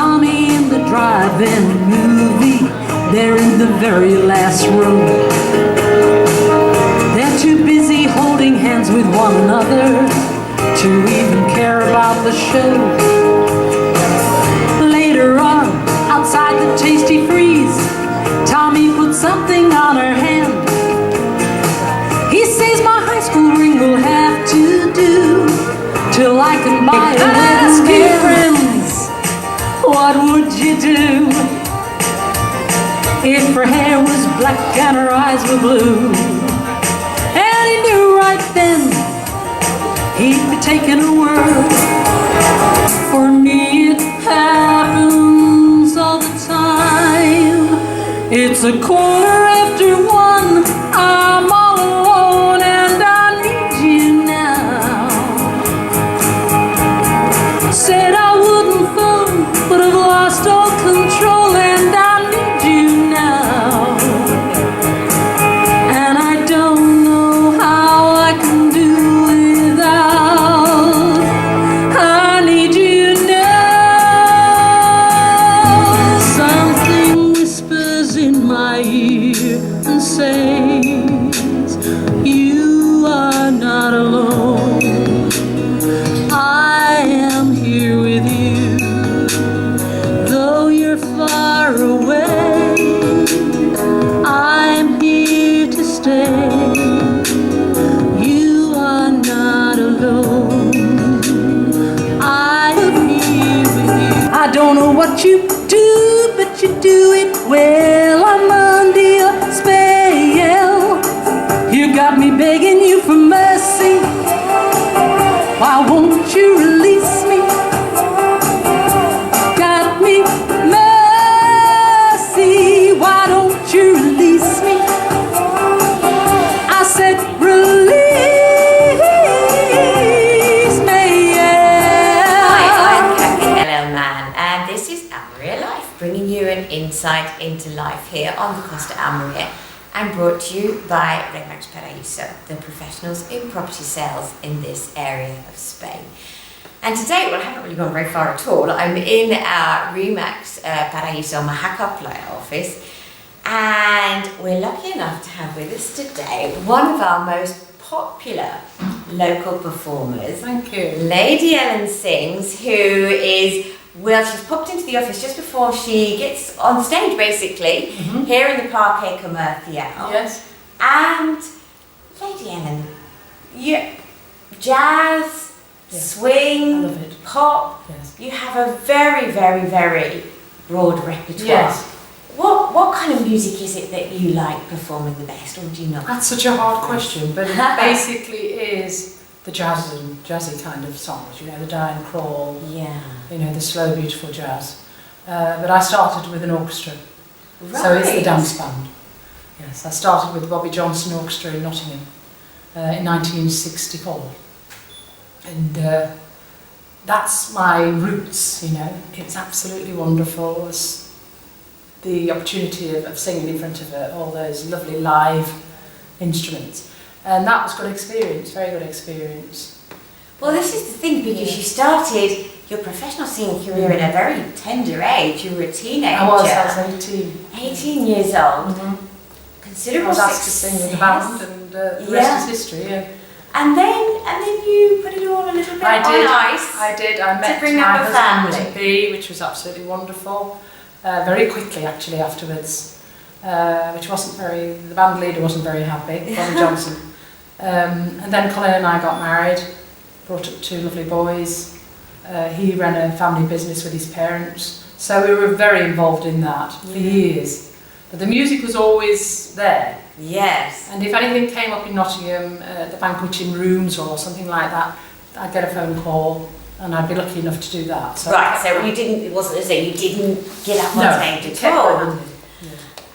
saw me in the drive-in movie, they're in the very last row. They're too busy holding hands with one another to even care about the show. Later on, outside the Tasty Freeze, Tommy put something on her hand. He says my high school ring will have to do till I can buy a wedding band. Friends, what would you do if her hair was black and her eyes were blue? And he knew right then he'd be taking her word. For me it happens all the time. It's 1:15, I'm all alone and I need you now. Said I wouldn't phone, but I've lost all control and I need you now. And I don't know how I can do without. I need you now. Something whispers in my ear and says, you are not alone. I am here with you, though you're far away. I'm here to stay. You are not alone. I am here with you. I don't know what you do, but you do it well. I'm under your spell. You got me begging you for mercy. Why won't you release me? Got me mercy. Why don't you release me? I said release me, Hi, yeah. I'm Kathy Mann, and this is Amaria Life, bringing you an insight into life here on the Costa Amaria, and brought to you by Remax Paraíso, the professionals in property sales in this area of Spain. And today, well, I haven't really gone very far at all. I'm in our Remax Paraíso Mahaca Playa office, and we're lucky enough to have with us today one of our most popular local performers. Thank you. Lady Ellen Sings, who is, well, she's popped into the office just before she gets on stage, basically, here in the Parque Comercial. Yes. And Lady Ellen, jazz, swing, I love it. pop, Yes. you have a very, very, very broad repertoire. Yes. What kind of music is it that you like performing the best, or do you not? That's such a hard question, but it basically is the jazzy kind of songs, you know, the Diane Crawl, Yeah. you know, the slow, beautiful jazz. But I started with an orchestra, Right. so it's the dance band. Yes, I started with the Bobby Johnson Orchestra in Nottingham in 1964. And that's my roots, you know. It's absolutely wonderful. It's the opportunity of singing in front of all those lovely live instruments. And that was good experience, very good experience. Well, this is the thing, because you started your professional singing career at a very tender age. You were a teenager. I was 18. 18 years old. I Considerable was asked to success. sing with the band, and the Yeah. rest is history. Yeah. And then you put it all a little bit I on did. ice. I did. I met bring my up a husband family. to be, which was absolutely wonderful. Very quickly, actually, afterwards, which wasn't very. The band leader wasn't very happy, Bobby Johnson. And then Colin and I got married, brought up 2 lovely boys. He ran a family business with his parents, so we were very involved in that for years. But the music was always there. Yes. And if anything came up in Nottingham, the banqueting rooms or something like that, I'd get a phone call, and I'd be lucky enough to do that. So Right, so you didn't, it wasn't as though you didn't get up on stage at kept all. going.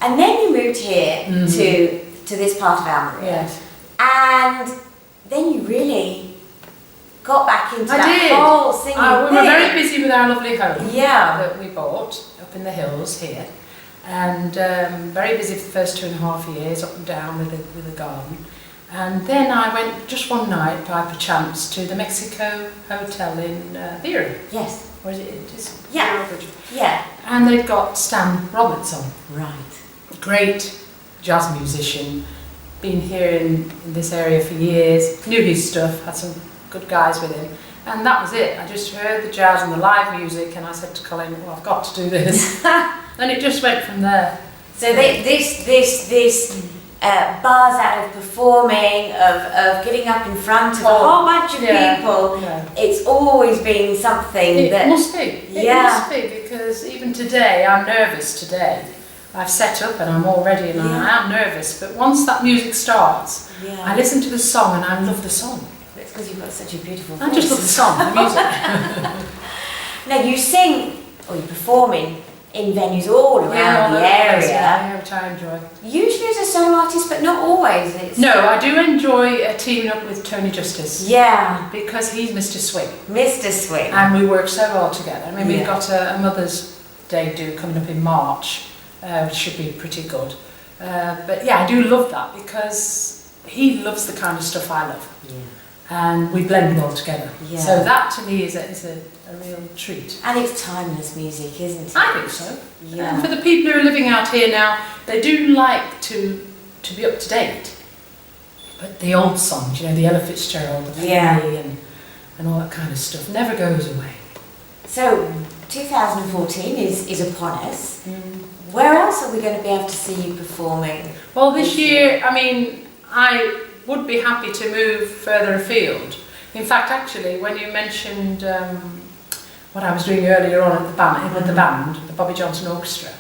And then you moved here to this part of Almeria. Yes. And then you really got back into I that did. whole singing We were thing. very busy with our lovely home Yeah. that we bought up in the hills here, and very busy for the first 2.5 years, up and down with the garden. And then I went just one night by perchance to the Mexico Hotel in Viera, Yes. or is it? It is Yeah. Stourbridge. Yeah. And they've got Stan Roberts on. Right. Great jazz musician, been here in this area for years, knew his stuff, had some good guys with him, and that was it. I just heard the jazz and the live music, and I said to Colin, well, I've got to do this. And it just went from there. So this buzz out of performing, of getting up in front of a whole bunch of people, it's always been something It that... must be. It must be, because even today, I'm nervous today. I've set up and I'm all ready and I am nervous, but once that music starts, I listen to the song and I love the song. It's because you've got such a beautiful voice. I just love the song, the music. Now you sing, or you perform in venues all around the area. Yeah, which I enjoy. Usually as a solo artist, but not always. No, I do enjoy teaming up with Tony Justice. Yeah. Because he's Mr. Swing. Mr. Swing. And we work so well together. I mean, we've got a Mother's Day do coming up in March, which should be pretty good. But yeah, I do love that because he loves the kind of stuff I love. Yeah. And we blend well together. Yeah. So that to me is a real treat. And it's timeless music, isn't it? I think so. Yeah. And for the people who are living out here now, they do like to be up to date. But the old songs, you know, the Ella Fitzgerald, the Penny and all that kind of stuff never goes away. So 2014 is upon us. Where else are we going to be able to see you performing? Well, this year, I mean, I would be happy to move further afield. In fact, actually, when you mentioned what I was doing earlier on at the band, with the band, the Bobby Johnson Orchestra,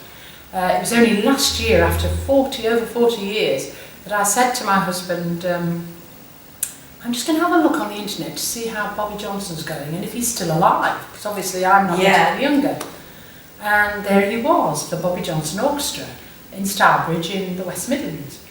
it was only last year, after over 40 years, that I said to my husband, I'm just going to have a look on the internet to see how Bobby Johnson's going and if he's still alive, because obviously I'm not any younger. And there he was, the Bobby Johnson Orchestra in Stourbridge in the West Midlands.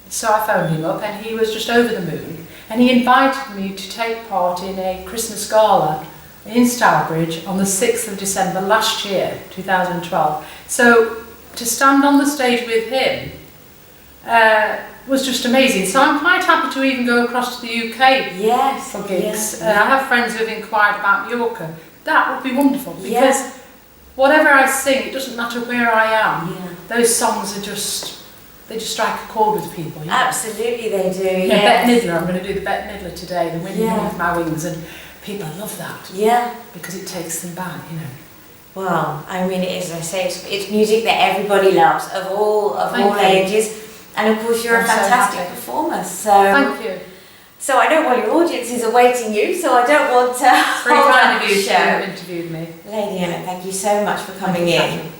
So I phoned him up and he was just over the moon, and he invited me to take part in a Christmas gala in Stourbridge on the 6th of December last year, 2012. So to stand on the stage with him was just amazing. So I'm quite happy to even go across to the UK for gigs. I have friends who have inquired about Mallorca. That would be wonderful because whatever I sing, it doesn't matter where I am. Those songs are just... They just strike a chord with people. You know? Absolutely they do, Bette Midler, I'm going to do the Bette Midler today, The Wind Beneath My Wings, and people love that. Yeah. Because it takes them back, you know. Well, I mean, as I say, it's music that everybody loves, of all ages. And of course, you're a fantastic performer. So thank you. So I know all your audience is awaiting you, so I don't want to Very hold kind up of the you show. to have interviewed me. Lady Ella, thank you so much for coming in.